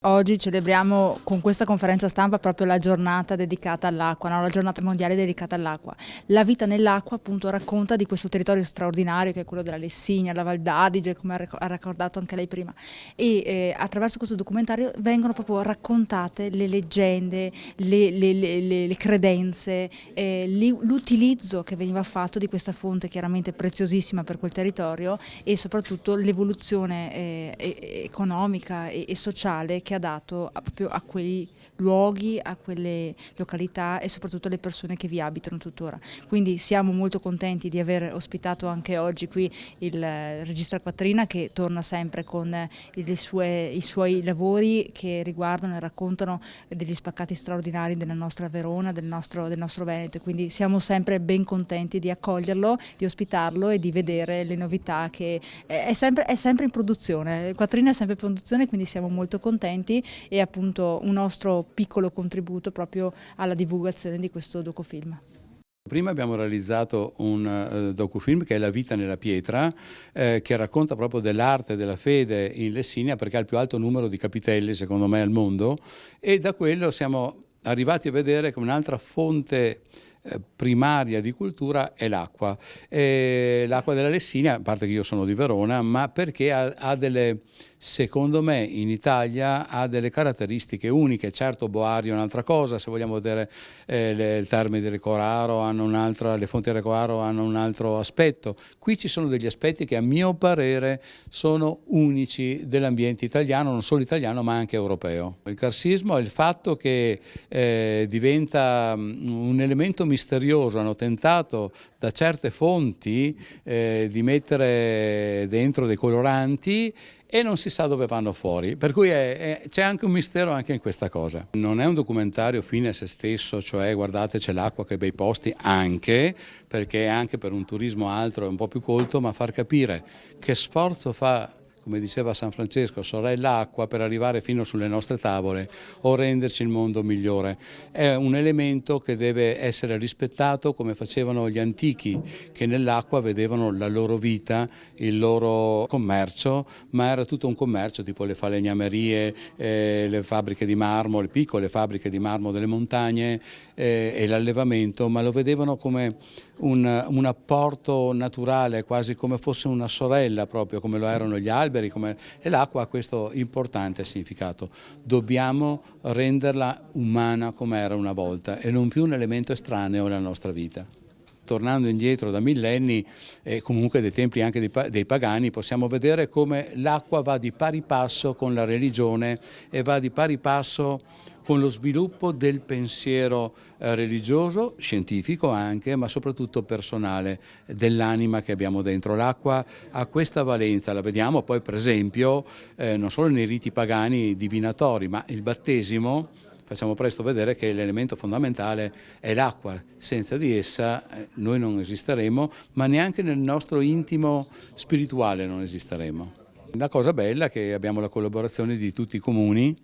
Oggi celebriamo con questa conferenza stampa proprio la giornata dedicata all'acqua, no? La giornata mondiale dedicata all'acqua. La vita nell'acqua appunto racconta di questo territorio straordinario che è quello della Lessinia, la Val d'Adige, come ha ricordato anche lei prima. E attraverso questo documentario vengono proprio raccontate le leggende, le credenze, l'utilizzo che veniva fatto di questa fonte chiaramente preziosissima per quel territorio e soprattutto l'evoluzione economica e sociale che ha dato proprio a quei luoghi, a quelle località e soprattutto alle persone che vi abitano tuttora. Quindi siamo molto contenti di aver ospitato anche oggi qui il regista Quattrina, che torna sempre con i suoi lavori che riguardano e raccontano degli spaccati straordinari della nostra Verona, del nostro Veneto. Quindi siamo sempre ben contenti di accoglierlo, di ospitarlo e di vedere le novità che è sempre in produzione. Quattrina è sempre in produzione, quindi siamo molto contenti e appunto un nostro piccolo contributo proprio alla divulgazione di questo docufilm. Prima abbiamo realizzato un docufilm che è La vita nella pietra, che racconta proprio dell'arte e della fede in Lessinia, perché ha il più alto numero di capitelli secondo me al mondo, e da quello siamo arrivati a vedere che un'altra fonte primaria di cultura è l'acqua. L'acqua della Lessinia, a parte che io sono di Verona, ma perché ha delle, secondo me in Italia ha delle caratteristiche uniche. Certo, Boario è un'altra cosa, se vogliamo vedere le terme di Recoaro hanno un'altra, le fonti di Recoaro hanno un altro aspetto. Qui ci sono degli aspetti che a mio parere sono unici dell'ambiente italiano, non solo italiano ma anche europeo. Il carsismo è il fatto che diventa un elemento misterioso. Hanno tentato da certe fonti di mettere dentro dei coloranti e non si sa dove vanno fuori, per cui c'è anche un mistero anche in questa cosa. Non è un documentario fine a se stesso, cioè guardate c'è l'acqua, che bei posti, anche perché anche per un turismo altro è un po' più colto, ma far capire che sforzo fa, come diceva San Francesco, sorella acqua, per arrivare fino sulle nostre tavole o renderci il mondo migliore. È un elemento che deve essere rispettato come facevano gli antichi, che nell'acqua vedevano la loro vita, il loro commercio, ma era tutto un commercio, tipo le falegnamerie, le fabbriche di marmo, le piccole fabbriche di marmo delle montagne e l'allevamento, ma lo vedevano come un apporto naturale, quasi come fosse una sorella, proprio come lo erano gli alberi, e l'acqua ha questo importante significato. Dobbiamo renderla umana come era una volta e non più un elemento estraneo alla nostra vita. Tornando indietro da millenni e comunque dei tempi anche dei pagani, possiamo vedere come l'acqua va di pari passo con la religione e va di pari passo con lo sviluppo del pensiero religioso, scientifico anche, ma soprattutto personale, dell'anima che abbiamo dentro. L'acqua ha questa valenza, la vediamo poi per esempio non solo nei riti pagani divinatori, ma il battesimo. Facciamo presto vedere che l'elemento fondamentale è l'acqua. Senza di essa noi non esisteremo, ma neanche nel nostro intimo spirituale non esisteremo. La cosa bella è che abbiamo la collaborazione di tutti i comuni,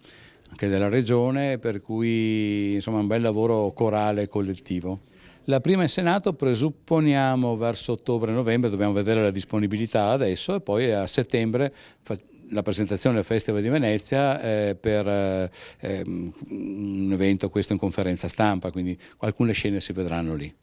anche della regione, per cui insomma è un bel lavoro corale collettivo. La prima in Senato presupponiamo verso ottobre-novembre, dobbiamo vedere la disponibilità adesso, e poi a settembre la presentazione del Festival di Venezia per un evento questo in conferenza stampa, quindi alcune scene si vedranno lì.